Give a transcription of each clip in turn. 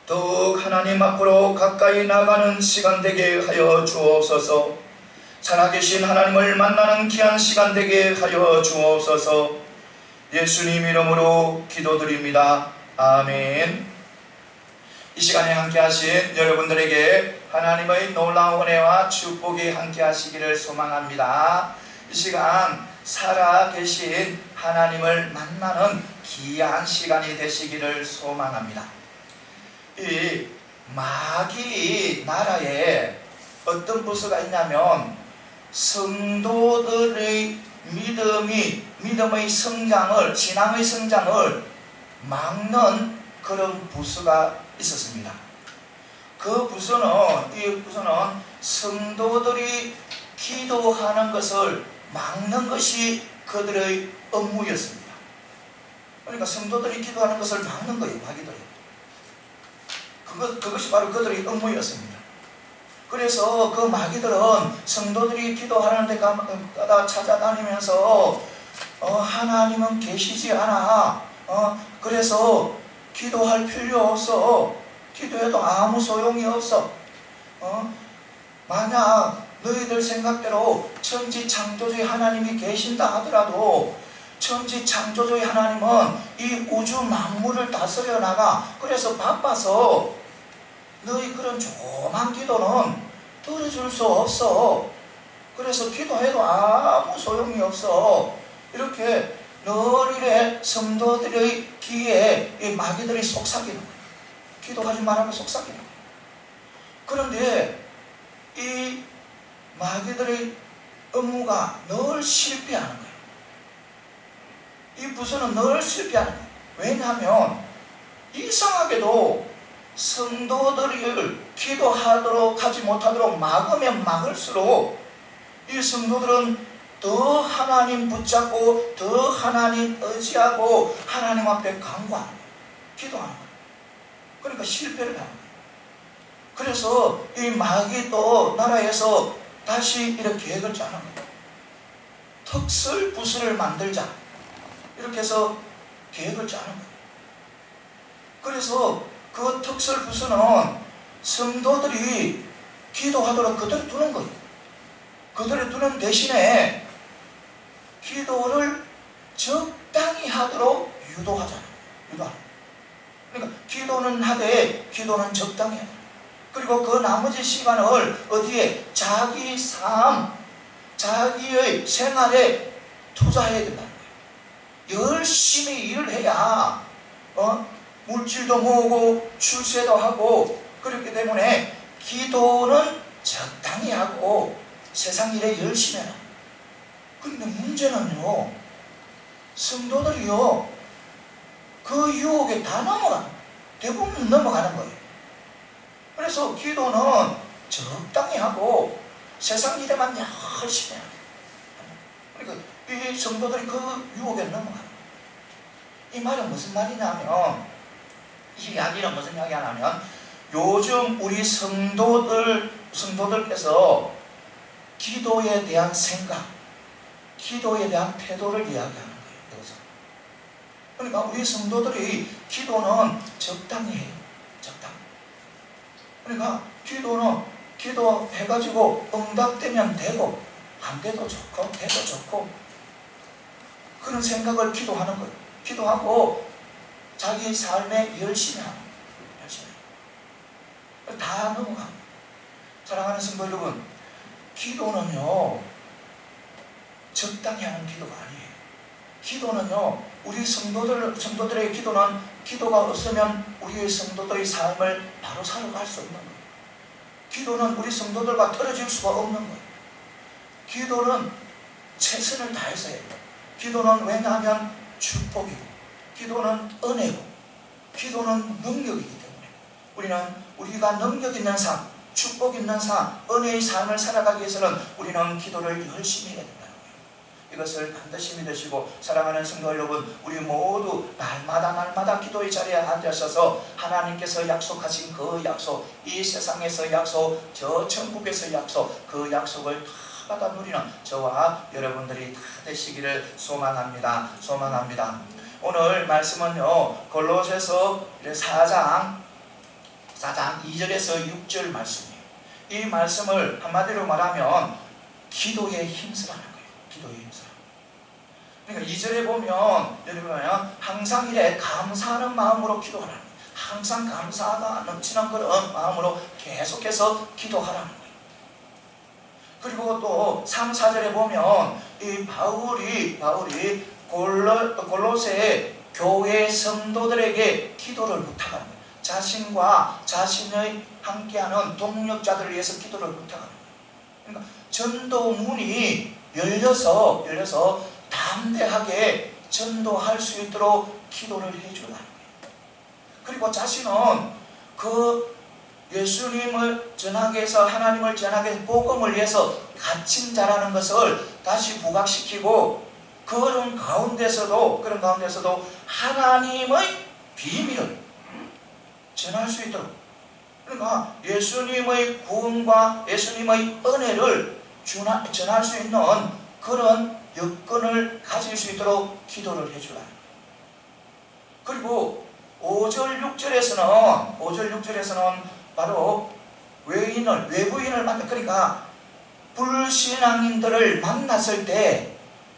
더욱 하나님 앞으로 가까이 나가는 시간 되게 하여 주옵소서. 살아계신 하나님을 만나는 귀한 시간 되게 하여 주옵소서. 예수님 이름으로 기도드립니다. 아멘. 이 시간에 함께 하신 여러분들에게 하나님의 놀라운 은혜와 축복이 함께 하시기를 소망합니다. 이 시간 살아계신 하나님을 만나는 귀한 시간이 되시기를 소망합니다. 이 마귀 나라에 어떤 부서가 있냐면 성도들의 믿음의 성장을, 신앙의 성장을 막는 그런 부서가 있었습니다. 그 부서는, 이 부서는 성도들이 기도하는 것을 막는 것이 그들의 업무였습니다. 그러니까 성도들이 기도하는 것을 막는 거예요, 마귀들이. 그것이 바로 그들의 업무였습니다. 그래서 그 마귀들은 성도들이 기도하는 데마다 찾아다니면서 하나님은 계시지 않아. 그래서 기도할 필요 없어. 기도해도 아무 소용이 없어. 만약 너희들 생각대로 천지 창조주의 하나님이 계신다 하더라도 천지 창조주의 하나님은 이 우주 만물을 다스려 나가. 그래서 바빠서 너희 그런 조그만 기도는 들어줄 수 없어. 그래서 기도해도 아무 소용이 없어. 이렇게 늘 이래 성도들의 귀에 이 마귀들이 속삭이는 거예요. 기도하지 말라고 속삭이는 거예요. 그런데 이 마귀들의 업무가 늘 실패하는 거예요. 이 부서는 늘 실패하는 거예요. 왜냐하면 이상하게도 성도들을 기도하도록 하지 못하도록 막으면 막을수록 이 성도들은 더 하나님 붙잡고 더 하나님 의지하고 하나님 앞에 간구하는 거예요. 기도하는 거예요. 그러니까 실패를 하는 거예요. 그래서 이 마귀도 나라에서 다시 이렇게 계획을 짜는 거예요. 특설 부서를 만들자. 이렇게 해서 계획을 짜는 거예요. 그래서 그 특설 부서는 성도들이 기도하도록 그대로 두는 거예요. 그대로 두는 대신에 기도를 적당히 하도록 유도하잖아요. 그러니까 기도는 하되 기도는 적당히 해야 돼요. 그리고 그 나머지 시간을 어디에? 자기 삶, 자기의 생활에 투자해야 된다는 거예요. 열심히 일을 해야 물질도 모으고 출세도 하고 그렇기 때문에 기도는 적당히 하고 세상 일에 열심히 해라. 그런데 문제는요, 성도들이요 그 유혹에 다 대부분 넘어가는 거예요. 그래서 기도는 적당히 하고 세상 일에만 열심히 해야 돼요. 그러니까 이 성도들이 그 유혹에 넘어가는 거예요. 이 말은 무슨 말이냐면, 이 이야기는 무슨 이야기 하냐면, 요즘 우리 성도들께서 기도에 대한 생각, 기도에 대한 태도를 이야기하는 거예요. 여기서. 그러니까 우리 성도들이 기도는 적당히 해요. 적당히. 그러니까 기도는 기도해가지고 응답되면 되고 안 돼도 좋고 돼도 좋고 그런 생각을 기도하는 거예요. 기도하고 자기 삶에 열심히 하는 거예요. 열심히. 다 넘어가요. 사랑하는 성도 여러분, 기도는요 적당히 하는 기도가 아니에요. 기도는요 우리 성도들의 기도는 기도가 없으면 우리의 성도들의 삶을 바로 살아갈 수 없는 거예요. 기도는 우리 성도들과 떨어질 수가 없는 거예요. 기도는 최선을 다해서 해요. 기도는 왜냐하면 축복이고 기도는 은혜고 기도는 능력이기 때문에 우리가 능력 있는 삶, 축복 있는 삶, 은혜의 삶을 살아가기 위해서는 우리는 기도를 열심히 해야 된다는 거예요. 이것을 반드시 믿으시고 사랑하는 성도 여러분, 우리 모두 날마다 기도의 자리에 앉으셔서 하나님께서 약속하신 그 약속, 이 세상에서 약속, 저 천국에서 약속, 그 약속을 다 받아 누리는 저와 여러분들이 다 되시기를 소망합니다. 오늘 말씀은요 골로새서 4장 4장 2절에서 6절 말씀이에요. 이 말씀을 한마디로 말하면 기도의 힘쓰라는 거예요. 기도의 힘쓰라. 그러니까 2절에 보면 항상 이래 감사하는 마음으로 기도하라는 거예요. 항상 감사가 넘치는 그런 마음으로 계속해서 기도하라는 거예요. 그리고 또 3, 4절에 보면 이 바울이 골로새 교회 성도들에게 기도를 부탁하는 거예요. 자신과 자신의 함께하는 동력자들을 위해서 기도를 부탁하는 거예요. 그러니까 전도문이 열려서 담대하게 전도할 수 있도록 기도를 해주라는 거예요. 그리고 자신은 그 예수님을 전하기 위해서, 하나님을 전하기 위해서, 복음을 위해서 갇힌 자라는 것을 다시 부각시키고 그런 가운데서도 하나님의 비밀을 전할 수 있도록, 그러니까 예수님의 구원과 예수님의 은혜를 전할 수 있는 그런 여건을 가질 수 있도록 기도를 해주라. 그리고 5절 6절에서는 바로 외부인을 만나, 그러니까 불신앙인들을 만났을 때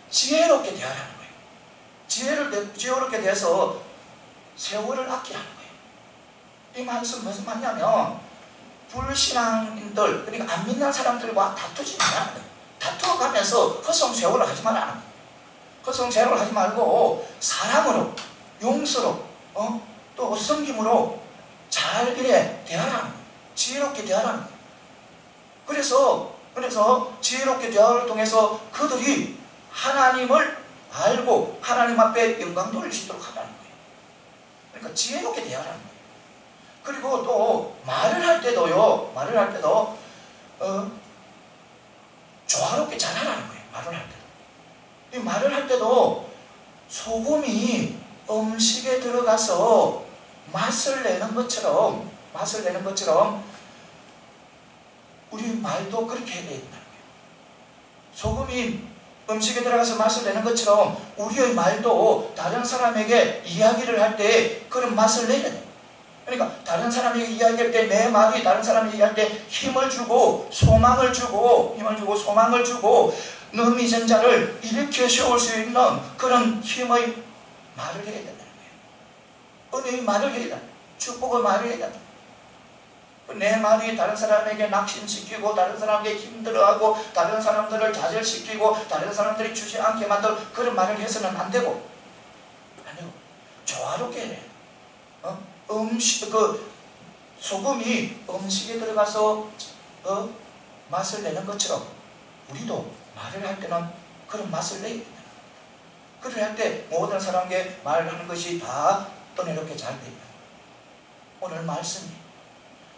지혜롭게 대하라는 거예요. 지혜롭게 대해서 세월을 아끼라는 거예요. 이 말씀 무슨 말이냐면 불신앙인들, 그러니까 안 믿는 사람들과 다투지 말라는 거예요. 다투어가면서 허송 세월을 하지 말라는 거예요. 허송 세월을 하지 말고 사랑으로, 용서로, 또 섬김으로 잘 이래 대하라는 거예요. 지혜롭게 대하라는 거예요. 그래서 지혜롭게 대화를 통해서 그들이 하나님을 알고 하나님 앞에 영광 돌릴 수 있도록 하라는 거예요. 그러니까 지혜롭게 대하라는 거예요. 그리고 또 말을 할 때도 조화롭게 잘하라는 거예요. 이 말을 할 때도 소금이 음식에 들어가서 맛을 내는 것처럼 우리 말도 그렇게 해야 된다는 거예요. 소금이 음식에 들어가서 맛을 내는 것처럼 우리의 말도 다른 사람에게 이야기를 할 때 그런 맛을 내야 돼요. 그러니까 다른 사람에게 이야기할 때 내 말이 다른 사람에게 이야기할 때 힘을 주고 소망을 주고 너 믿은 자를 일으켜 세울 수 있는 그런 힘의 말을 해야 된다는 거예요. 은혜의 말을 해야 된다. 축복의 말을 해야 된다. 내 말이 다른 사람에게 낙심시키고 다른 사람에게 힘들어하고 다른 사람들을 좌절시키고 다른 사람들이 주지 않게 만들 그런 말을 해서는 안 되고 조화롭게 해. 소금이 음식에 들어가서 맛을 내는 것처럼 우리도 말을 할 때는 그런 맛을 내야 된다. 그를 할 때 모든 사람에게 말하는 것이 다 은혜롭게 잘 됩니다.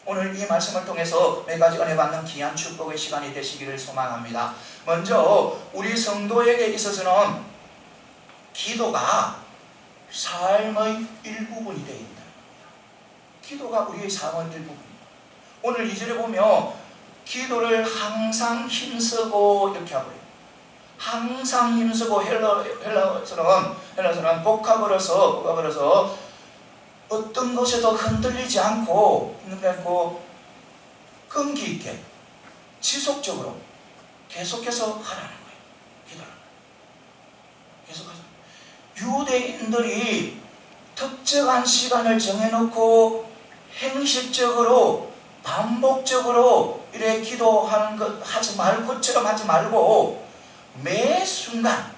오늘 이 말씀을 통해서 매가지 은혜 받는 귀한 축복의 시간이 되시기를 소망합니다. 먼저 우리 성도에게 있어서는 기도가 삶의 일부분이 되어 있다. 기도가 우리의 삶의 일부분입니다. 오늘 2절에 보면 기도를 항상 힘쓰고 이렇게 하고요. 항상 힘쓰고 헬라어는 복합으로서 어떤 것에도 흔들리지 않고 끈기 있게 지속적으로 계속해서 하라는 거예요. 기도를 계속해서. 유대인들이 특정한 시간을 정해놓고 행식적으로 반복적으로 이렇게 기도하는 것 하지 말고 것처럼 하지 말고 매 순간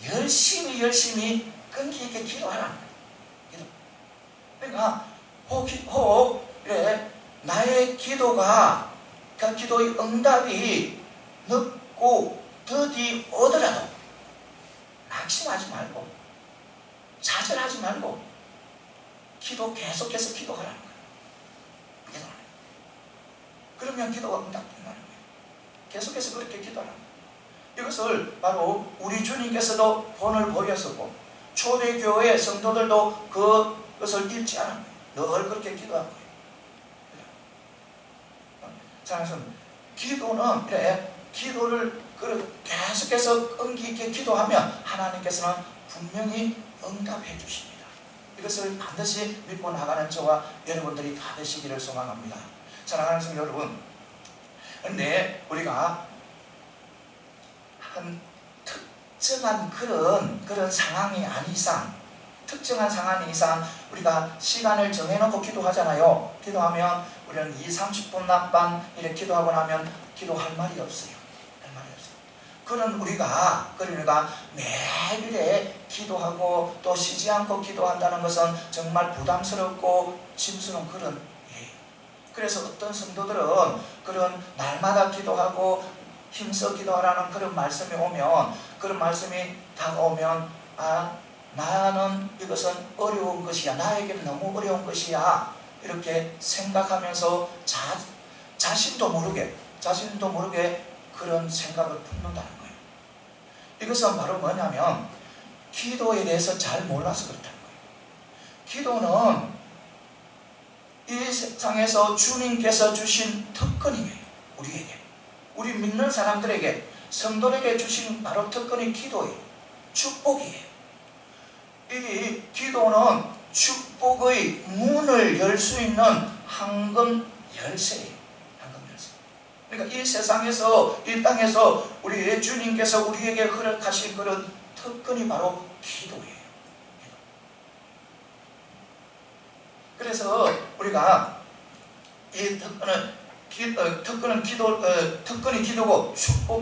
열심히 끈기 있게 기도하라는 거예요. 그러니까 혹 이래 나의 기도가 그 기도의 응답이 늦고 더디 오더라도 낙심하지 말고 좌절하지 말고 계속해서 기도하라는 거예요. 그러면 기도가 응답된다는 거예요. 계속해서 그렇게 기도하라는 거예요. 이것을 바로 우리 주님께서도 본을 보였었고 초대교회 성도들도 그것을 잃지 않은 거예요. 늘 그렇게 기도한 거예요. 사랑하는 기도는 기도를 계속해서 끈기 있게 기도하면 하나님께서는 분명히 응답해 주십니다. 이것을 반드시 믿고 나가는 저와 여러분들이 다 되시기를 소망합니다. 사랑하는 성도 여러분, 그런데 우리가 한 특정한 그런 상황이 아닌 이상, 특정한 상황이 이상 우리가 시간을 정해놓고 기도하잖아요. 기도하면 우리는 30분 낙방 이렇게 기도하고 나면 기도할 말이 없어요. 할 말이 없어요. 그런 우리가 매일에 기도하고 또 쉬지 않고 기도한다는 것은 정말 부담스럽고 짐스러운 그런 일이에요. 그래서 어떤 성도들은 그런 날마다 기도하고 힘써 기도하라는 그런 말씀이 오면, 그런 말씀이 다가오면, 나는 이것은 어려운 것이야, 나에게는 너무 어려운 것이야, 이렇게 생각하면서 자신도 모르게 그런 생각을 품는다는 거예요. 이것은 바로 뭐냐면 기도에 대해서 잘 몰라서 그렇다는 거예요. 기도는 이 세상에서 주님께서 주신 특권이에요. 우리에게, 우리 믿는 사람들에게, 성도에게 주신 바로 특권이 기도예요. 축복이에요. 이 기도는 축복의 문을 열 수 있는 황금 열쇠예요. 황금 열쇠. 그러니까 이 세상에서, 이 땅에서 우리 주님께서 우리에게 허락하신 그런 특권이 바로 기도예요. 그래서 우리가 이 특권은 기도고,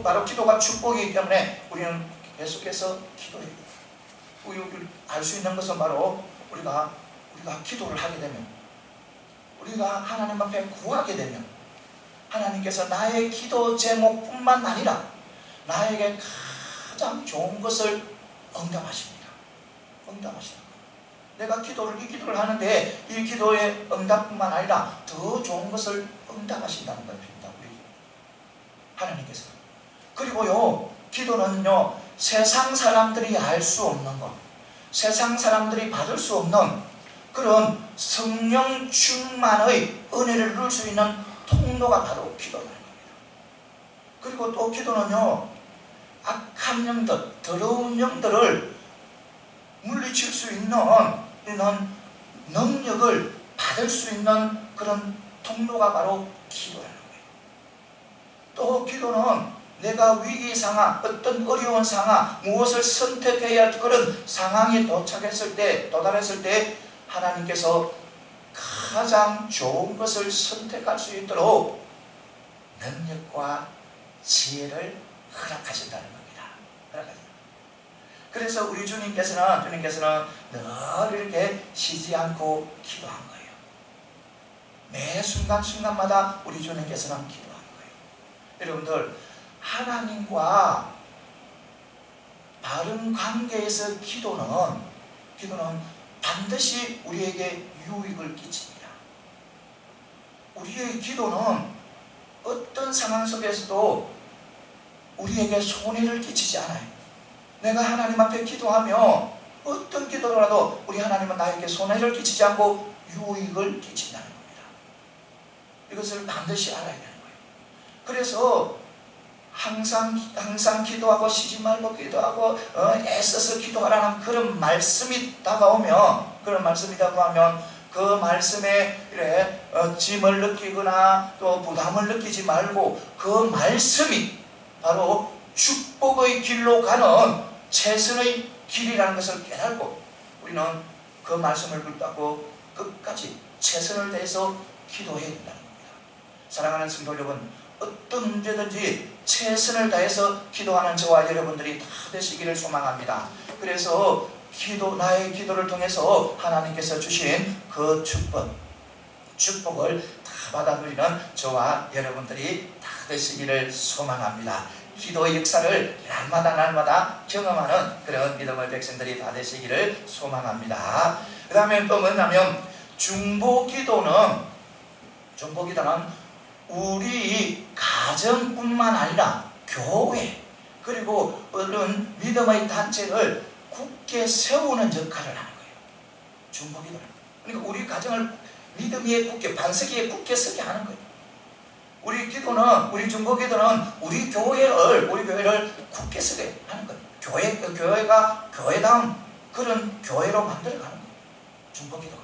바로 기도가 축복이기 때문에 우리는 계속해서 기도해야 돼요. 알 수 있는 것은 바로 우리가 기도를 하게 되면, 우리가 하나님 앞에 구하게 되면 하나님께서 나의 기도 제목뿐만 아니라 나에게 가장 좋은 것을 응답하십니다. 내가 이 기도를 하는데 이 기도의 응답뿐만 아니라 더 좋은 것을 응답하신다는 것입니다. 우리 하나님께서. 그리고요, 기도는요, 세상 사람들이 알 수 없는 것, 세상 사람들이 받을 수 없는 그런 성령 충만의 은혜를 누릴 수 있는 통로가 바로 기도라는 겁니다. 그리고 또 기도는요, 악한 영들, 더러운 영들을 물리칠 수 있는 이런 능력을 받을 수 있는 그런 통로가 바로 기도라는 거예요. 또 기도는 내가 위기 상황, 어떤 어려운 상황, 무엇을 선택해야 할 그런 상황에 도달했을 때 하나님께서 가장 좋은 것을 선택할 수 있도록 능력과 지혜를 허락하신다는 겁니다. 그래서 우리 주님께서는 늘 이렇게 쉬지 않고 기도한 거예요. 매 순간순간마다 우리 주님께서는 기도한 거예요. 여러분들, 하나님과 바른 관계에서 기도는 반드시 우리에게 유익을 끼칩니다. 우리의 기도는 어떤 상황 속에서도 우리에게 손해를 끼치지 않아요. 내가 하나님 앞에 기도하며 어떤 기도라도 우리 하나님은 나에게 손해를 끼치지 않고 유익을 끼친다는 겁니다. 이것을 반드시 알아야 되는 거예요. 그래서 항상 기도하고 쉬지 말고 기도하고 애써서 기도하라는 그런 말씀이 다가오면, 그 말씀에 짐을 느끼거나 또 부담을 느끼지 말고 그 말씀이 바로 축복의 길로 가는 최선의 길이라는 것을 깨달고 우리는 그 말씀을 붙잡고 끝까지 최선을 다해서 기도해야 된다는 겁니다. 사랑하는 성도 여러분, 어떤 문제든지 최선을 다해서 기도하는 저와 여러분들이 다 되시기를 소망합니다. 그래서 나의 기도를 통해서 하나님께서 주신 그 축복을 다 받아 누리는 저와 여러분들이 다 되시기를 소망합니다. 기도의 역사를 날마다 경험하는 그런 믿음의 백성들이 다 되시기를 소망합니다. 그 다음에 또 뭐냐면 중보기도는 우리 가정뿐만 아니라 교회, 그리고 어떤 믿음의 단체를 굳게 세우는 역할을 하는 거예요. 중보기도는. 그러니까 우리 가정을 믿음 위에 굳게, 반석 위에 굳게 서게 하는 거예요. 우리 중보기도는 우리 교회를 굳게 서게 하는 거예요. 교회가 교회다운 그런 교회로 만들어가는 거예요. 중보기도가.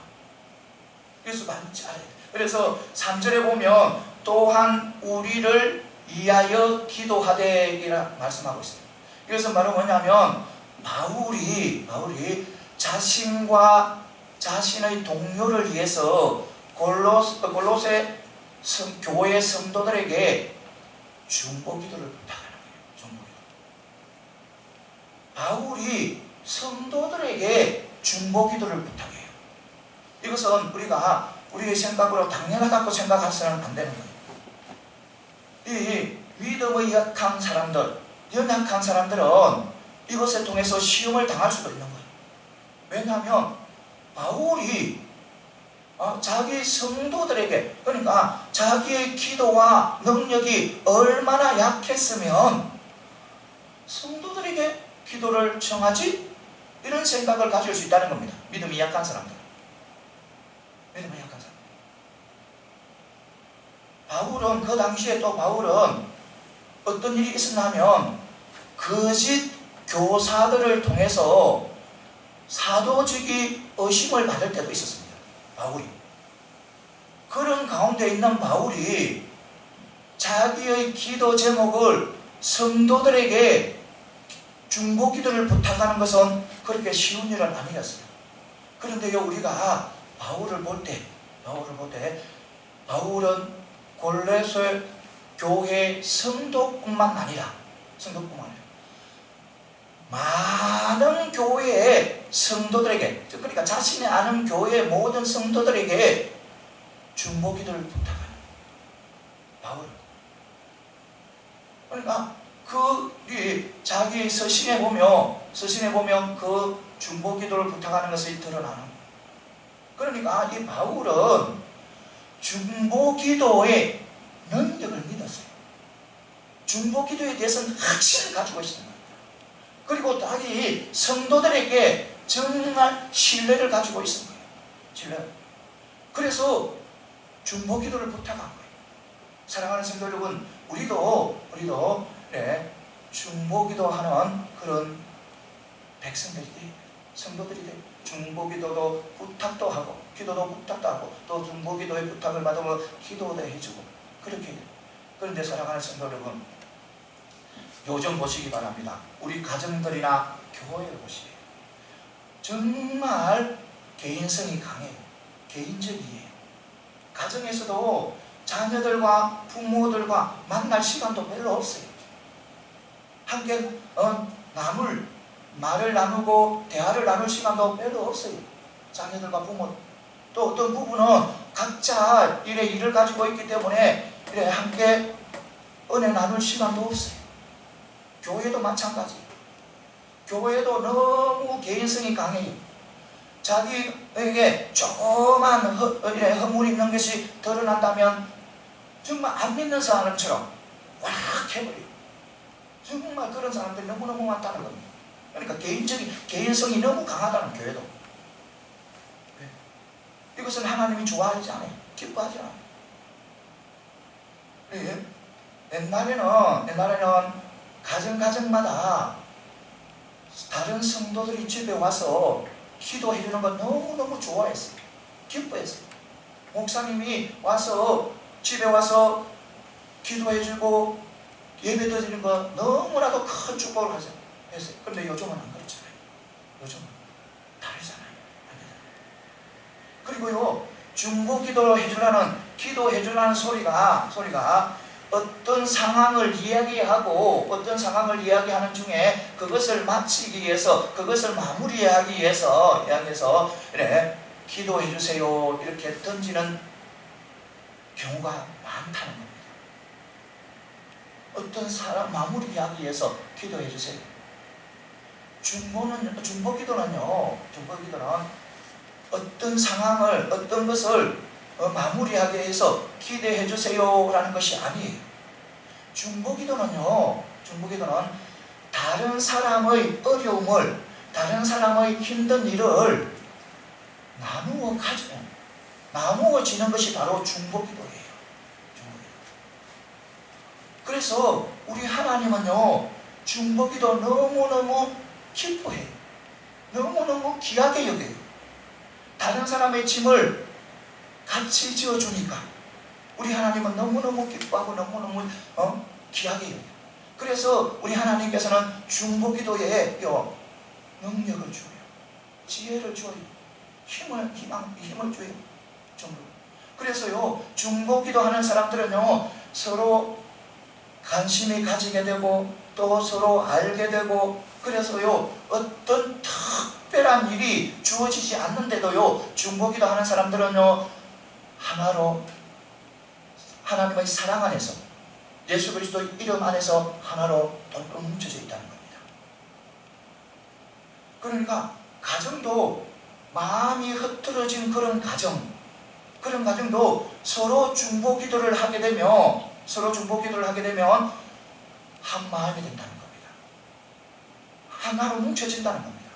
그래서 많지 않아요. 그래서 3절에 보면 또한 우리를 위하여 기도하되 이라 말씀하고 있습니다. 이것은 바로 뭐냐면 바울이 자신과 자신의 동료를 위해서 골로새 교회 성도들에게 중보기도를 부탁하는 거예요. 중보기도. 바울이 성도들에게 중보기도를 부탁해요. 이것은 우리가 우리의 생각으로 당연하다고 생각해서는 안 되는 거예요. 이 믿음의 약한 사람들, 연약한 사람들은 이것을 통해서 시험을 당할 수도 있는 거예요. 왜냐하면 바울이 자기 성도들에게, 그러니까 자기의 기도와 능력이 얼마나 약했으면 성도들에게 기도를 청하지? 이런 생각을 가질 수 있다는 겁니다. 믿음이 약한 사람들. 믿음이 약한 사람. 바울은 그 당시에 또 바울은 어떤 일이 있었냐면 거짓 교사들을 통해서 사도직이 의심을 받을 때도 있었습니다. 바울이. 그런 가운데 있는 바울이 자기의 기도 제목을 성도들에게 중보기도를 부탁하는 것은 그렇게 쉬운 일은 아니었어요. 그런데요, 우리가 바울을 볼 때 바울은 골로새 교회 성도뿐만 아니라 많은 교회의 성도들에게, 그러니까 자신이 아는 교회의 모든 성도들에게 중보기도를 부탁하는 바울. 그러니까 자기 서신에 보면 그 중보기도를 부탁하는 것이 드러나는 거예요. 그러니까 이 바울은 중보기도의 능력을 믿었어요. 중보기도에 대해서는 확신을 가지고 있습니다. 그리고 자기 성도들에게 정말 신뢰를 가지고 있습니다. 신뢰. 그래서 중보기도를 부탁한 거예요. 사랑하는 성도 여러분, 우리도 중보기도하는 그런 백성들이 돼, 성도들이 돼. 중보기도도 부탁도 하고, 기도도 부탁도 하고, 또 중보기도의 부탁을 받으면 기도도 해주고, 그렇게 돼요. 그런데 사랑하는 성도 여러분, 요즘 보시기 바랍니다. 우리 가정들이나 교회를 보시게요. 정말 개인성이 강해요. 개인적이에요. 가정에서도 자녀들과 부모들과 만날 시간도 별로 없어요. 함께 말을 나누고 대화를 나눌 시간도 별로 없어요. 자녀들과 부모. 또 어떤 부부는 각자 일을 가지고 있기 때문에 함께 은혜 나눌 시간도 없어요. 교회도 마찬가지. 교회도 너무 개인성이 강해요. 자기에게 조그만 허물 있는 것이 드러난다면 정말 안 믿는 사람처럼 확 해버려요. 정말 그런 사람들이 너무너무 많다는 겁니다. 그러니까 개인성이 너무 강하다는 교회도. 이것은 하나님이 좋아하지 않아요. 기뻐하지 않아요. 옛날에는 가정마다 다른 성도들이 집에 와서 기도해 주는 건 너무너무 좋아했어요. 기뻐했어요. 목사님이 집에 와서 기도해 주고 예배 드리는 거 너무나도 큰 축복을 했어요. 그런데 요즘은 안 그렇잖아요. 요즘은 다르잖아요. 그리고요, 중보기도 기도해 주라는 소리가 어떤 상황을 이야기하는 중에 그것을 마치기 위해서, 그것을 마무리하기 위해서 기도해 주세요 이렇게 던지는 경우가 많다는 겁니다. 어떤 사람 마무리하기 위해서 기도해 주세요. 중보기도는요, 어떤 상황을, 어떤 것을 마무리하기 위해서 기도해 주세요라는 것이 아니에요. 중보기도는 다른 사람의 어려움을, 다른 사람의 힘든 일을 나누어지는 것이 바로 중보기도예요. 그래서 우리 하나님은요, 중보기도 너무너무 기뻐해요. 너무너무 귀하게 여겨요. 다른 사람의 짐을 같이 지어주니까 우리 하나님은 너무너무 기뻐하고 너무너무 귀하게 여겨요. 그래서 우리 하나님께서는 중보기도에 능력을 줘요. 지혜를 줘요. 힘을 줘요. 그래서요, 중보기도 하는 사람들은요, 서로 관심이 가지게 되고, 또 서로 알게 되고, 그래서요, 어떤 특별한 일이 주어지지 않는데도요, 중보기도 하는 사람들은요, 하나로 하나님의 사랑 안에서, 예수 그리스도 이름 안에서 하나로 똘똘 뭉쳐져 있다는 겁니다. 그러니까 가정도 마음이 흩어진 그런 가정도 서로 중보기도를 하게 되면 한 마음이 된다는 겁니다. 하나로 뭉쳐진다는 겁니다.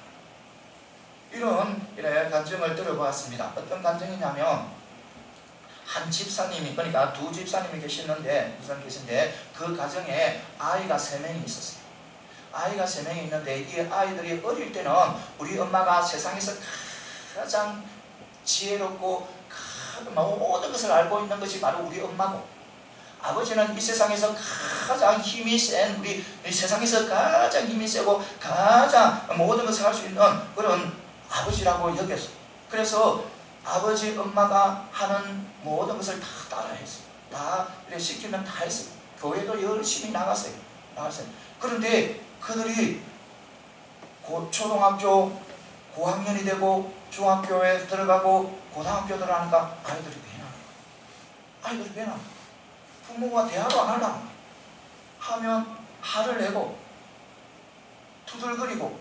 이런 간증을 들어보았습니다. 어떤 간증이냐면 한 집사님이, 그러니까 두 집사님이 계시는데 그 가정에 아이가 3명이 있었어요. 아이가 3명이 있는데 이 아이들이 어릴 때는 우리 엄마가 세상에서 가장 지혜롭고 모든 것을 알고 있는 것이 바로 우리 엄마고, 아버지는 이 세상에서 가장 힘이 센, 우리 세상에서 가장 힘이 세고 가장 모든 것을 할 수 있는 그런 아버지라고 여겼어요. 그래서 아버지 엄마가 하는 모든 것을 다 따라했어요. 다 시키면 다 했어요. 교회도 열심히 나갔어요. 그런데 그들이 초등학교 고학년이 되고 중학교에 들어가고 고등학교 들어가니까 아이들이 배나 부모가 대화도 안 하려고 하면 화를 내고 두들거리고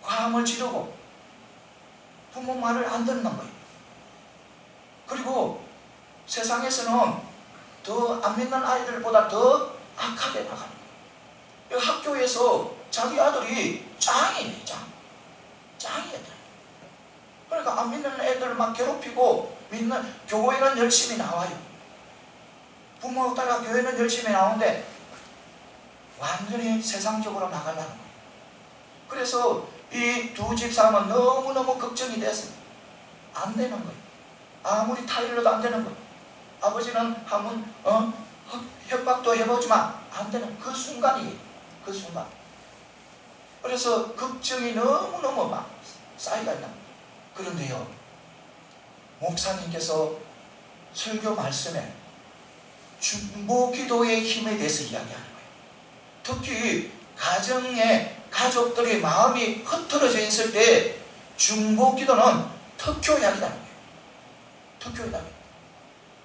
과음을 지르고 부모 말을 안 듣는 거예요. 그리고 세상에서는 더 안 믿는 아이들보다 더 악하게 나가는 거예요. 학교에서 자기 아들이 짱이었다. 그러니까 안 믿는 애들 막 괴롭히고, 교회는 열심히 나와요. 부모 따라 교회는 열심히 나오는데 완전히 세상적으로 나가려는 거예요. 그래서 이 두 집사람은 너무너무 걱정이 됐어요. 안 되는 거예요. 아무리 타일러도 안 되는 거예요. 아버지는 한번 협박도 해보지만 안 되는 그 순간이에요. 그 순간. 그래서 걱정이 너무너무 막 쌓이가 있는 거예요. 그런데요, 목사님께서 설교 말씀에 중보기도의 힘에 대해서 이야기하는 거예요. 특히 가족들의 마음이 흩어져 있을 때 중보기도는 특효약이라는 거예요. 특효약.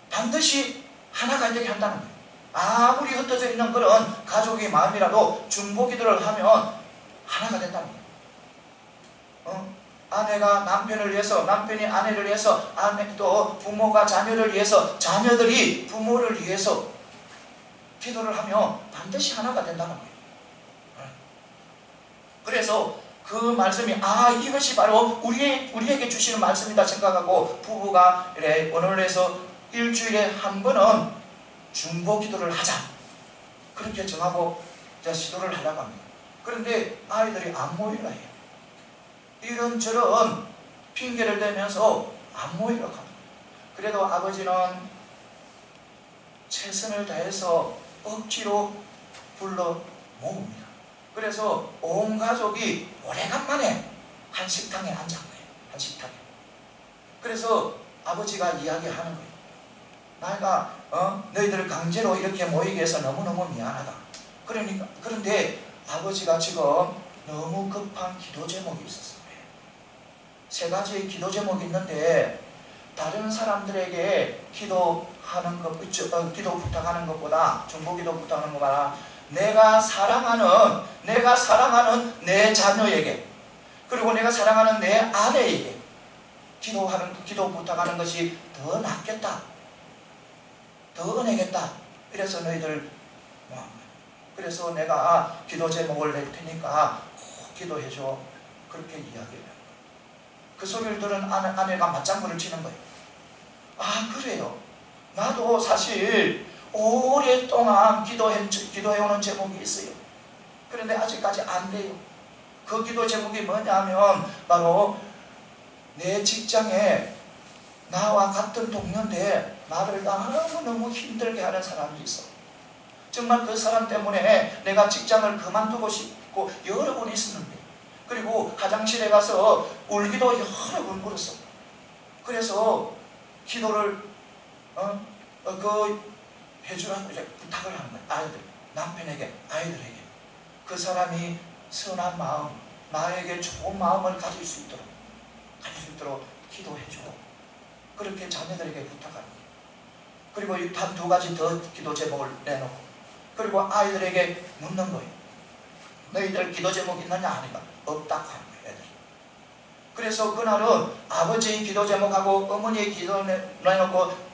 반드시 하나가 되게 한다는 거예요. 아무리 흩어져 있는 그런 가족의 마음이라도 중보기도를 하면 하나가 된다는 거예요. 아내가 남편을 위해서, 남편이 아내를 위해서, 또 부모가 자녀를 위해서, 자녀들이 부모를 위해서 기도를 하면 반드시 하나가 된다는 거예요. 그래서 그 말씀이 이것이 바로 우리에게 주시는 말씀이다 생각하고 부부가 오늘 해서 일주일에 한 번은 중보기도를 하자, 그렇게 정하고 시도를 하려고 합니다. 그런데 아이들이 안 모이려 해요. 이런저런 핑계를 대면서 안 모이려고 합니다. 그래도 아버지는 최선을 다해서 억지로 불러 모읍니다. 그래서 온 가족이 오래간만에 한 식당에 앉은 거예요. 한 식당에. 그래서 아버지가 이야기하는 거예요. 내가 너희들을 강제로 이렇게 모이게 해서 너무너무 미안하다. 그런데 아버지가 지금 너무 급한 기도 제목이 있었어요. 3가지의 기도 제목이 있는데 다른 사람들에게 기도 부탁하는 것보다, 중보기도 부탁하는 것보다 내가 사랑하는 내 자녀에게, 그리고 내가 사랑하는 내 아내에게 기도 부탁하는 것이 더 낫겠다, 더 은혜겠다. 그래서 너희들 그래서 내가 기도 제목을 낼 테니까 꼭 기도해줘. 그렇게 이야기해요. 그 소리를 들은 아내가 맞장구를 치는 거예요. 그래요. 나도 사실 오랫동안 기도해오는 제목이 있어요. 그런데 아직까지 안 돼요. 그 기도 제목이 뭐냐면 바로 내 직장에 나와 같은 동료인데 나를 너무너무 힘들게 하는 사람이 있어. 정말 그 사람 때문에 내가 직장을 그만두고 싶고 여러 번 있었는데, 그리고 화장실에 가서 울기도 여러 번 울었어. 그래서 기도를 해주라고 이제 부탁을 하는 거야. 아이들, 남편에게, 아이들에게. 그 사람이 선한 마음, 나에게 좋은 마음을 가질 수 있도록 기도해주고, 그렇게 자녀들에게 부탁하는 거예요. 그리고 한 2가지 더 기도 제목을 내놓고, 그리고 아이들에게 묻는 거예요. 너희들 기도 제목 있느냐 하니까 없다고 하는 거예요, 애들이. 그래서 그날은 아버지의 기도 제목하고 어머니의 기도 내놓고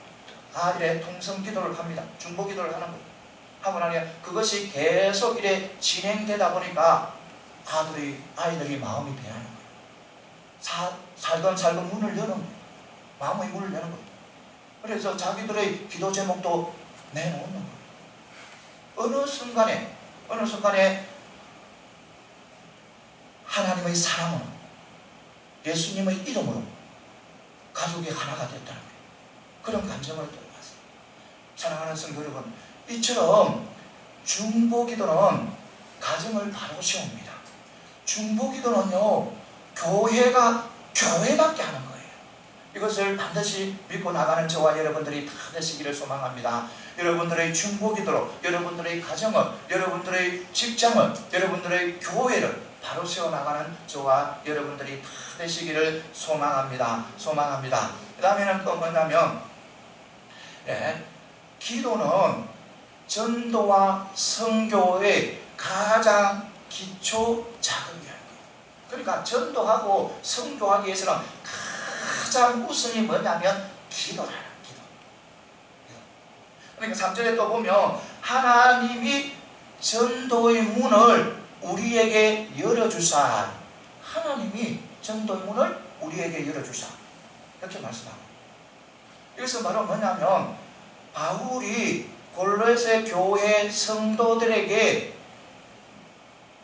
아이들의 통성 기도를 합니다. 중보 기도를 하는 거예요. 하고 나니 그것이 계속 이래 진행되다 보니까 아이들이 마음이 변하는 거예요. 살던 문을 여는 거예요. 마음의 문을 여는 거예요. 그래서 자기들의 기도 제목도 내놓는 거예요. 어느 순간에 하나님의 사랑으로, 예수님의 이름으로 가족이 하나가 됐다는 거예요. 그런 감정을 들어봤어요. 사랑하는 성도 여러분, 이처럼 중보기도는 가정을 바로 세웁니다. 중보기도는요, 교회답게 하는 거예요. 이것을 반드시 믿고 나가는 저와 여러분들이 다 되시기를 소망합니다. 여러분들의 중보기도로 여러분들의 가정을, 여러분들의 직장을, 여러분들의 교회를 바로 세워나가는 저와 여러분들이 다 되시기를 소망합니다. 그 다음에는 또 뭐냐면, 기도는 전도와 선교의 가장 기초 자금이라는 거예요. 그러니까 전도하고 선교하기 위해서는 가장 우선이 뭐냐면 기도라는 기도. 그러니까 3절에 또 보면 하나님이 전도의 문을 우리에게 열어주사, 하나님이 전도의 문을 우리에게 열어주사, 이렇게 말씀합니다. 이것은 바로 뭐냐면 바울이 골로새 교회 성도들에게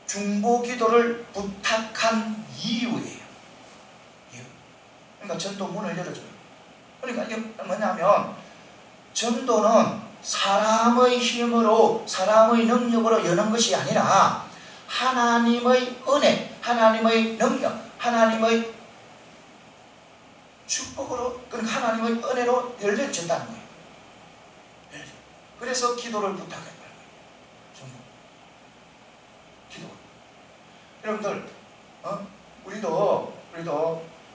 중보 기도를 부탁한 이유예요. 그러니까 전도 문을 열어줘요. 그러니까 이게 뭐냐면 전도는 사람의 힘으로, 사람의 능력으로 여는 것이 아니라 하나님의 은혜, 하나님의 능력, 하나님의 축복으로, 그러니까 하나님의 은혜로 열려진다는 거예요. 그래서 기도를 부탁해요. 기도. 여러분들, 우리도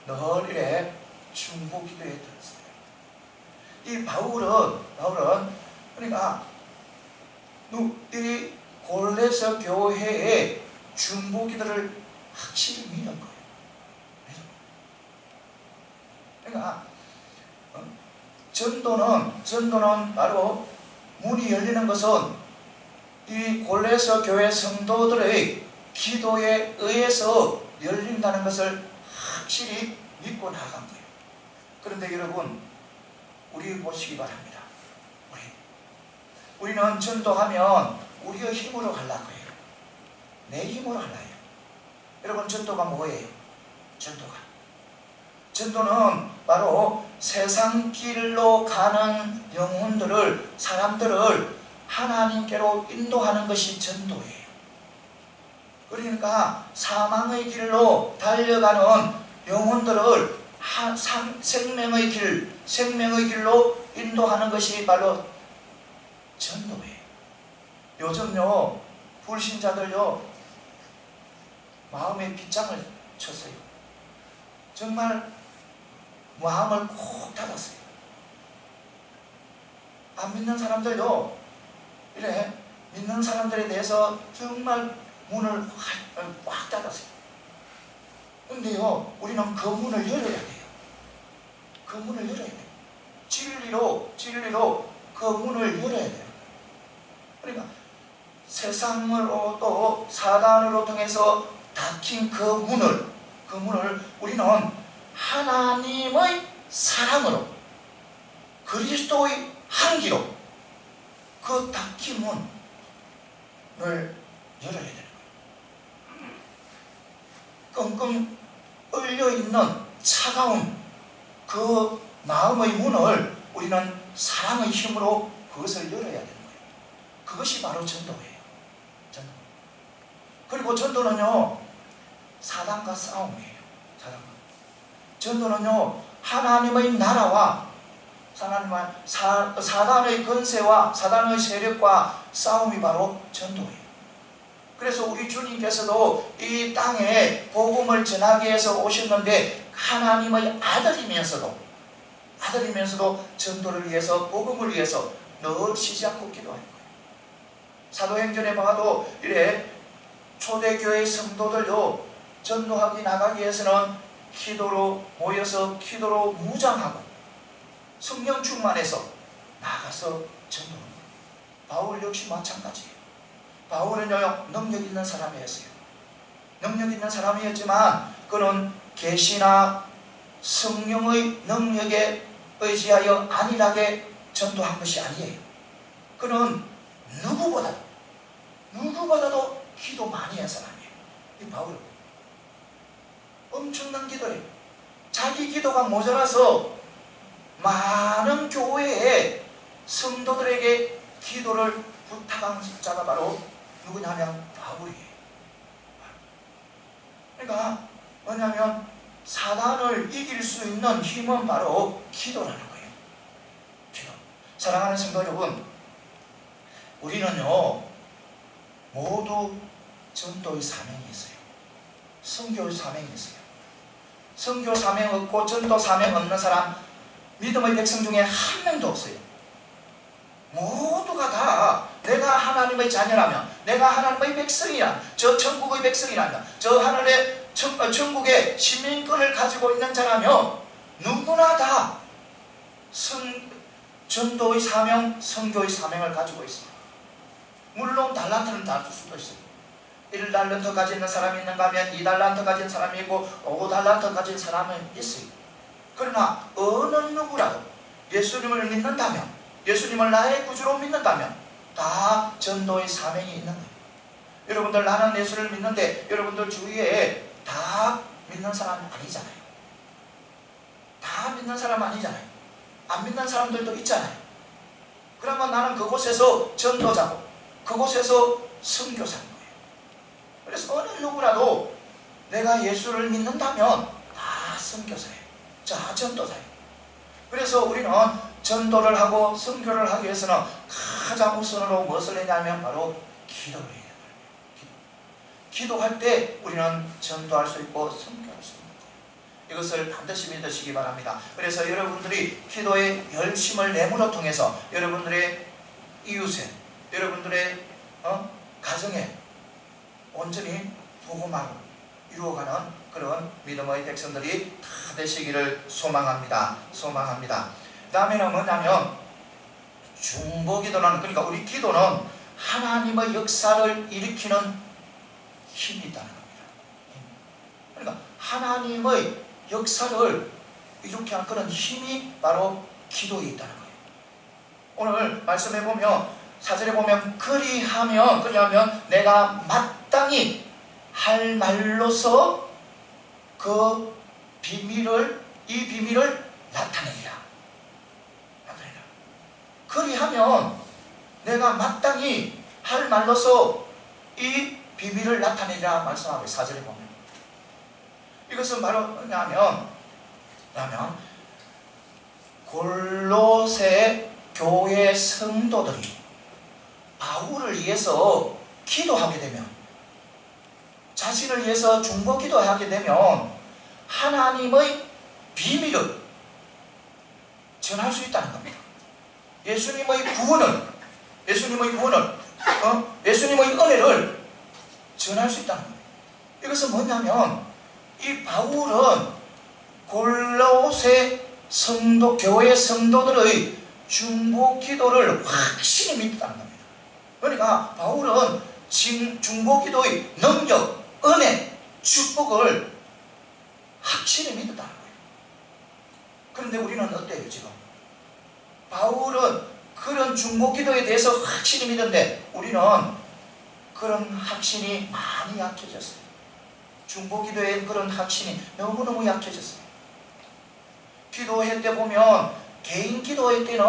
늘 이래 중보 기도에 들었어요. 이 바울은 그러니까 이 골로새 교회의 중보 기도를 확실히 믿은 거예요. 그러니까 전도는 바로 문이 열리는 것은 이 골로새 교회 성도들의 기도에 의해서 열린다는 것을 확실히 믿고 나간 거예요. 그런데 여러분, 우리 보시기 바랍니다. 우리는 전도하면 우리의 힘으로 하려고 해요. 내 힘으로 하려고 해요. 여러분, 전도가 뭐예요? 전도는 바로 세상 길로 가는 영혼들을, 사람들을 하나님께로 인도하는 것이 전도예요. 그러니까 사망의 길로 달려가는 영혼들을 생명의 길로 인도하는 것이 바로 전도예요. 요즘요, 불신자들요, 마음에 빗장을 쳤어요. 정말 마음을 콕 닫았어요. 안 믿는 사람들요, 이래 믿는 사람들에 대해서 정말 문을 꽉 닫았어요. 근데요, 우리는 그 문을 열어야 돼요. 그 문을 열어야 돼요. 진리로 그 문을 열어야 돼요. 그러니까 세상으로 또 사단으로 통해서 닫힌 그 문을 우리는 하나님의 사랑으로, 그리스도의 향기로 그 닫힌 문을 열어야 되는 거예요. 끙끙 얼려있는 차가운 그 마음의 문을 우리는 사랑의 힘으로 그것을 열어야 되는 거예요. 그것이 바로 전도예요. 전도. 그리고 전도는요, 사단과 싸움이에요. 사단과. 전도는요, 하나님의 나라와 사단의 권세와 사단의 세력과 싸움이 바로 전도예요. 그래서 우리 주님께서도 이 땅에 복음을 전하기 위해서 오셨는데 하나님의 아들이면서도 전도를 위해서, 복음을 위해서 늘 쉬지 않고 기도하는 거예요. 사도행전에 봐도 이래 초대교회 성도들도 전도하기 나가기 위해서는 기도로 모여서 기도로 무장하고 성령 충만해서 나가서 전도합니다. 바울 역시 마찬가지예요. 바울은요, 능력 있는 사람이었어요. 능력 있는 사람이었지만 그는 계시나 성령의 능력에 의지하여 안일하게 전도한 것이 아니에요. 그는 누구보다도 기도 많이 한 사람이에요. 이 바울은 엄청난 기도를 해요. 자기 기도가 모자라서 많은 교회의 성도들에게 기도를 부탁한 자가 바로 누구냐면 바울이에요. 그러니까 뭐냐면 사단을 이길 수 있는 힘은 바로 기도라는 거예요. 기도. 사랑하는 성도 여러분, 우리는요 모두 전도의 사명이 있어요. 선교의 사명이 있어요. 선교 사명 없고 전도 사명 없는 사람, 믿음의 백성 중에 한 명도 없어요. 모두가 다 내가 하나님의 자녀라면, 내가 하나님의 백성이라면, 저 천국의 백성이라면, 저 하늘의 천국의 시민권을 가지고 있는 자라면 누구나 다 전도의 사명, 선교의 사명을 가지고 있습니다. 물론 달란트는 다를 수도 있어요. 1달란트 가진 사람이 있는가 하면 2달란트 가진 사람이 있고 5달란트 가진 사람은 있어요. 그러나 어느 누구라도 예수님을 믿는다면, 예수님을 나의 구주로 믿는다면 다 전도의 사명이 있는 거예요. 여러분들, 나는 예수를 믿는데 여러분들 주위에 다 믿는 사람 아니잖아요. 다 믿는 사람 아니잖아요. 안 믿는 사람들도 있잖아요. 그러면 나는 그곳에서 전도자고 그곳에서 선교사인 거예요. 그래서 어느 누구라도 내가 예수를 믿는다면 다 선교사예요. 자, 전도자예요. 그래서 우리는 전도를 하고 선교를 하기 위해서는 가장 우선으로 무엇을 해냐면 바로 기도를 해야 돼요. 기도할 때 우리는 전도할 수 있고 선교할 수 있는 거예요. 이것을 반드시 믿으시기 바랍니다. 그래서 여러분들이 기도의 열심을 내므로 통해서 여러분들의 이웃에, 여러분들의 가정에 온전히 복음화로 이루어가는 그런 믿음의 백성들이 다 되시기를 소망합니다. 그 다음에는 뭐냐면 중보기도는, 그러니까 우리 기도는 하나님의 역사를 일으키는 힘이 있다는 겁니다. 그러니까 하나님의 역사를 일으키는 그런 힘이 바로 기도에 있다는 거예요. 오늘 말씀해 보면 4절에 보면 그리하면 내가 마땅히 할 말로서 이 비밀을 나타내리라. 그리하면 내가 마땅히 할 말로서 이 비밀을 나타내리라 말씀하고 4절에 보면, 이것은 바로 뭐냐면 골로새 교회 성도들이 바울을 위해서 기도하게 되면, 자신을 위해서 중보 기도하게 되면 하나님의 비밀을 전할 수 있다는 겁니다. 예수님의 구원을, 예수님의 은혜를 전할 수 있다는 겁니다. 이것은 뭐냐면 이 바울은 골로새 교회 성도들의 중보 기도를 확실히 믿었다는 겁니다. 그러니까 바울은 중보 기도의 능력, 은혜, 축복을 확실히 믿었다는 거예요. 그런데 우리는 어때요 지금? 바울은 그런 중보 기도에 대해서 확실히 믿었는데 우리는 그런 확신이 많이 약해졌어요. 중보 기도의 그런 확신이 너무너무 약해졌어요. 기도회 때 보면 개인 기도회 때는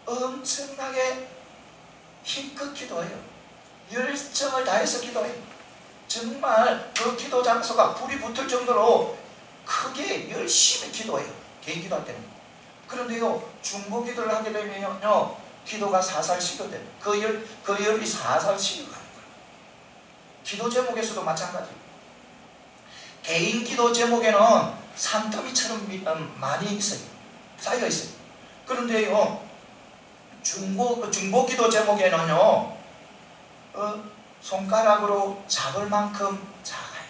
엄청나게 힘껏 기도해요. 열정을 다해서 기도해요. 정말 그 기도 장소가 불이 붙을 정도로 크게 열심히 기도해요. 개인 기도할 때는. 그런데요, 중보 기도를 하게 되면요, 기도가 사살 식어돼요. 그 열이 사살 식어가는 거예요. 기도 제목에서도 마찬가지. 개인 기도 제목에는 산더미처럼 많이 있어요. 쌓여 있어요. 그런데요, 중보 기도 제목에는요, 손가락으로 잡을 만큼 작아요.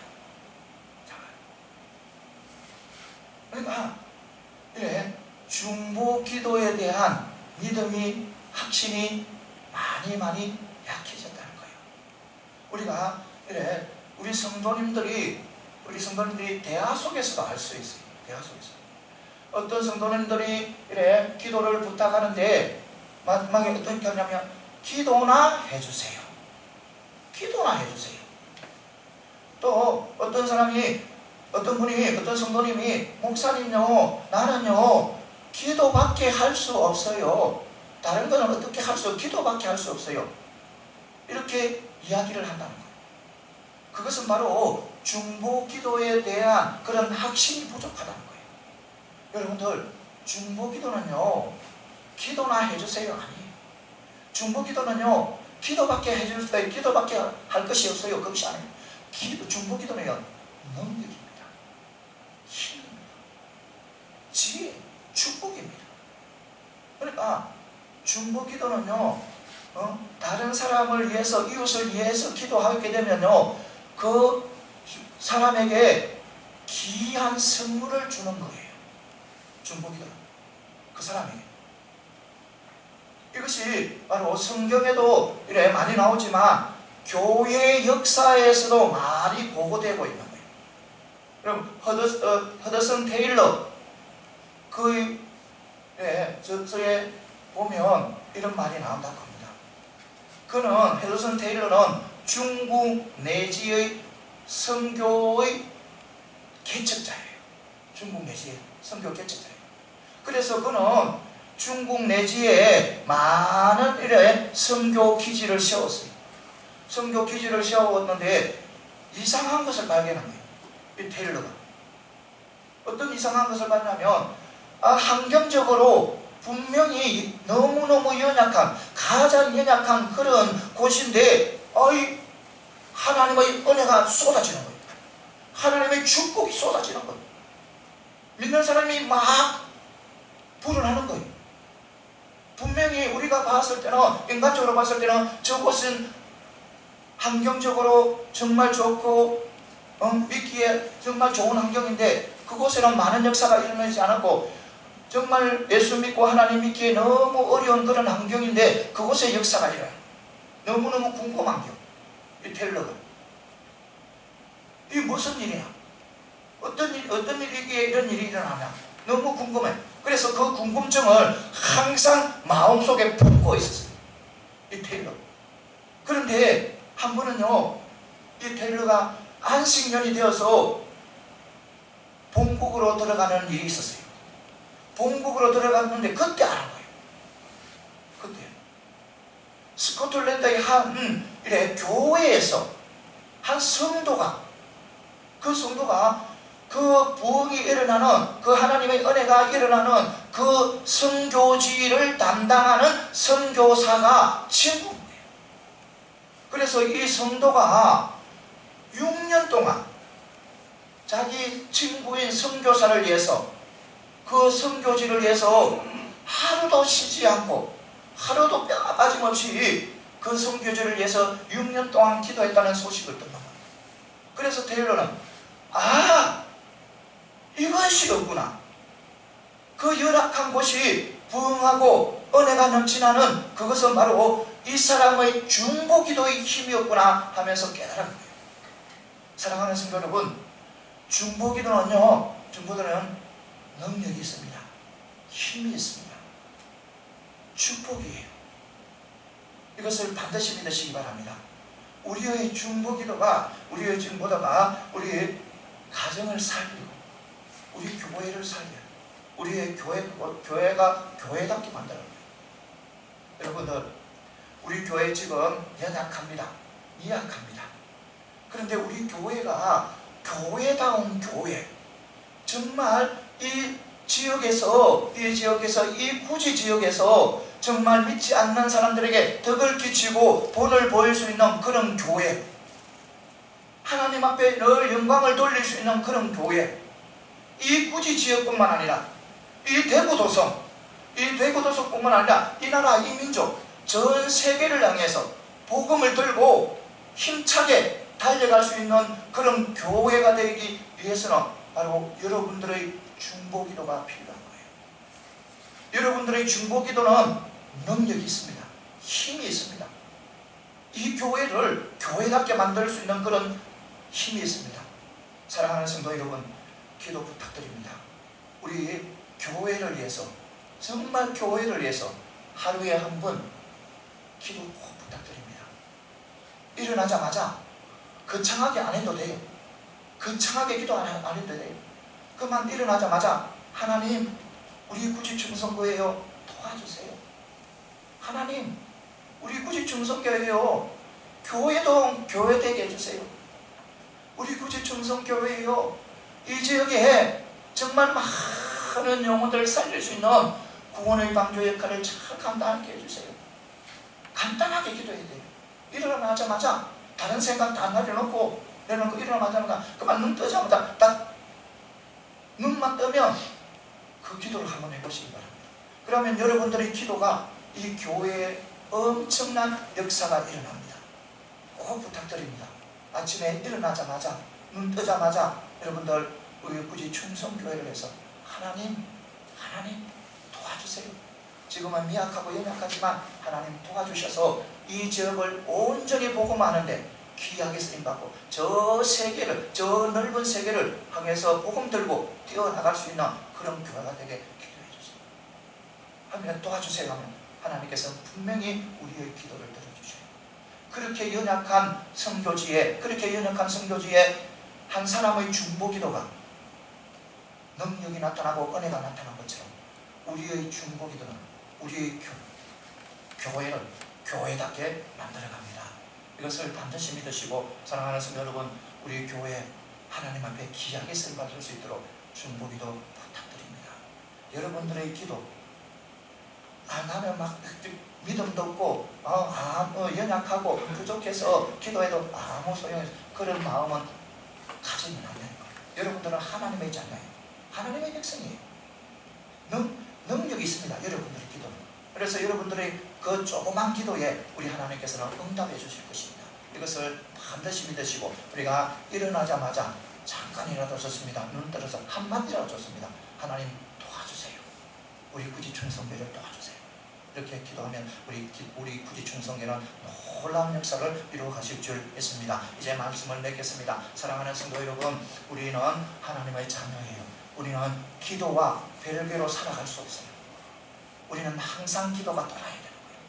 그러니까 이래 중보 기도에 대한 믿음이, 확신이 많이 약해졌다는 거예요. 우리가 이래 우리 성도님들이 대화 속에서도 알 수 있어요. 대화 속에서 어떤 성도님들이 이래 기도를 부탁하는데 마지막에 어떻게 하냐면 기도나 해주세요. 기도나 해주세요. 또 어떤 성도님이 목사님요, 나는요 기도밖에 할 수 없어요. 다른 거는 어떻게 할 수, 기도밖에 할 수 없어요. 이렇게 이야기를 한다는 거예요. 그것은 바로 중보 기도에 대한 그런 확신이 부족하다는 거예요. 여러분들, 중보 기도는요, 기도나 해주세요 아니에요. 중보 기도는요, 기도밖에 할 것이 없어요. 그것이 아니에요. 중보 기도는요, 능력입니다. 힘입니다. 지혜, 축복입니다. 그러니까 중보 기도는요, 다른 사람을 위해서, 이웃을 위해서 기도하게 되면요, 그 사람에게 귀한 선물을 주는 거예요. 중보 기도는 그 사람에게. 이것이 바로 성경에도 이래 많이 나오지만 교회 역사에서도 많이 보고되고 있는 거예요. 그럼 허드슨 테일러 저에 보면 이런 말이 나온다고 합니다. 그는 허드슨 테일러는 중국 내지의 선교의 개척자예요. 중국 내지의 선교 개척자예요. 그래서 그는 중국 내지에 많은 이런 선교 기지를 세웠어요. 선교 기지를 세웠는데 이상한 것을 발견한 거예요. 이 테일러가. 어떤 이상한 것을 봤냐면 환경적으로 분명히 너무너무 가장 연약한 그런 곳인데 하나님의 은혜가 쏟아지는 거예요. 하나님의 축복이 쏟아지는 거예요. 믿는 사람이 막 불어나는 거예요. 분명히 우리가 봤을 때는, 인간적으로 봤을 때는 저곳은 환경적으로 정말 좋고 믿기에 정말 좋은 환경인데 그곳에는 많은 역사가 일어나지 않았고 정말 예수 믿고 하나님 믿기에 너무 어려운 그런 환경인데 그곳에 역사가 일어나요. 너무너무 궁금한 게 이 테일러가 이게 무슨 일이야? 어떤 일이기에 이런 일이 일어나냐? 너무 궁금해. 그래서 그 궁금증을 항상 마음속에 품고 있었어요. 이 테일러. 그런데 한 번은요, 이 테일러가 안식년이 되어서 본국으로 들어가는 일이 있었어요. 본국으로 들어갔는데 그때 알은 거예요. 그때 스코틀랜드의 한 교회에서 한 성도가 그 부흥이 일어나는, 그 하나님의 은혜가 일어나는 그 선교지를 담당하는 선교사가 친구인 거예요. 그래서 이 성도가 6년 동안 자기 친구인 선교사를 위해서, 그 선교지를 위해서 하루도 쉬지 않고 하루도 뼈가 빠짐없이 그 선교지를 위해서 6년 동안 기도했다는 소식을 듣는 거예요. 그래서 테일러는 이것이었구나. 그 열악한 곳이 부흥하고 은혜가 넘치나는 그것은 바로 이 사람의 중보 기도의 힘이었구나 하면서 깨달은 거예요. 사랑하는 성도 여러분, 중보 기도는 능력이 있습니다. 힘이 있습니다. 축복이에요. 이것을 반드시 믿으시기 바랍니다. 우리의 중보 기도가 우리의 가정을 살리고 우리 교회를 살려야 돼요. 우리의 교회가 교회답게 만들어야 돼요. 여러분들, 우리 교회 지금 연약합니다. 미약합니다. 그런데 우리 교회가 교회다운 교회, 정말 이 지역에서 이 구지 지역에서 정말 믿지 않는 사람들에게 덕을 끼치고 본을 보일 수 있는 그런 교회, 하나님 앞에 늘 영광을 돌릴 수 있는 그런 교회, 이 구지 지역뿐만 아니라 이 대구도성뿐만 아니라 이 나라, 이 민족, 전 세계를 향해서 복음을 들고 힘차게 달려갈 수 있는 그런 교회가 되기 위해서는 바로 여러분들의 중보기도가 필요한 거예요. 여러분들의 중보기도는 능력이 있습니다. 힘이 있습니다. 이 교회를 교회답게 만들 수 있는 그런 힘이 있습니다. 사랑하는 성도 여러분, 기도 부탁드립니다. 우리 교회를 위해서, 정말 교회를 위해서 하루에 한 번 기도 꼭 부탁드립니다. 일어나자마자 거창하게 안 해도 돼요. 거창하게 기도 안 해도 돼요. 그만 일어나자마자 하나님, 우리 구지 충성교회요, 도와주세요. 하나님, 우리 구지 충성교회요, 교회도 교회되게 해주세요. 우리 구지 충성교회요, 이 지역에 정말 많은 영혼들을 살릴 수 있는 구원의 방주 역할을 잘 감당하게 해주세요. 간단하게 기도해야 돼요. 일어나자마자 다른 생각 다 내려놓고 일어나자마자 그만 눈 뜨자마자 딱 눈만 뜨면 그 기도를 한번 해보시기 바랍니다. 그러면 여러분들의 기도가 이 교회에 엄청난 역사가 일어납니다. 꼭 부탁드립니다. 아침에 일어나자마자 눈 뜨자마자 여러분들 우리 구지 충성교회를 해서 하나님 도와주세요. 지금은 미약하고 연약하지만 하나님 도와주셔서 이 지역을 온전히 복음하는데 귀하게 쓰임받고 저 세계를, 저 넓은 세계를 향해서 복음 들고 뛰어나갈 수 있는 그런 교회가 되게 기도해 주세요. 하면 도와주세요 하면 하나님께서 분명히 우리의 기도를 들어주셔요. 그렇게 연약한 성교지에 한 사람의 중보기도가 능력이 나타나고 은혜가 나타난 것처럼 우리의 중보기도는 우리의 교회를 교회답게 만들어갑니다. 이것을 반드시 믿으시고 사랑하는 성도 여러분, 우리 교회 하나님 앞에 귀하게 쓰임받을 수 있도록 중보기도 부탁드립니다. 여러분들의 기도, 나는 막 믿음도 없고 연약하고 부족해서 기도해도 아무 소용없어, 그런 마음은 가지면 안 되는 거예요. 여러분들은 하나님의 자녀예요. 하나님의 백성이에요. 능력이 있습니다. 여러분들의 기도는. 그래서 여러분들의 그 조그만 기도에 우리 하나님께서는 응답해 주실 것입니다. 이것을 반드시 믿으시고 우리가 일어나자마자 잠깐이라도 좋습니다. 눈 들어서 한마디라도 좋습니다. 하나님 도와주세요. 우리 구지 충성교회를 도와주세요. 이렇게 기도하면 우리 구지 충성교회는 놀라운 역사를 이루어 가실 줄 믿습니다. 이제 말씀을 맺겠습니다. 사랑하는 성도 여러분, 우리는 하나님의 자녀예요. 우리는 기도와 별개로 살아갈 수 없어요. 우리는 항상 기도가 따라야 되는 거예요.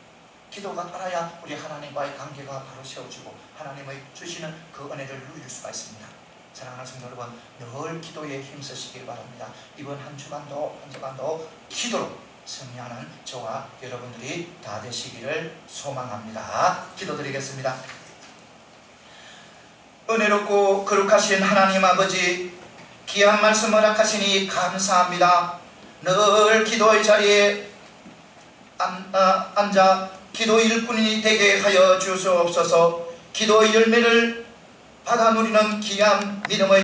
기도가 따라야 우리 하나님과의 관계가 바로 세워지고 하나님의 주시는 그 은혜를 누릴 수가 있습니다. 사랑하는 성도 여러분, 늘 기도에 힘쓰시길 바랍니다. 이번 한 주간도 기도로 승리하는 저와 여러분들이 다 되시기를 소망합니다. 기도드리겠습니다. 은혜롭고 거룩하신 하나님 아버지, 귀한 말씀 허락하시니 감사합니다. 늘 기도의 자리에 앉아 기도 일꾼이 되게 하여 주시옵소서. 기도의 열매를 받아 누리는 귀한 믿음의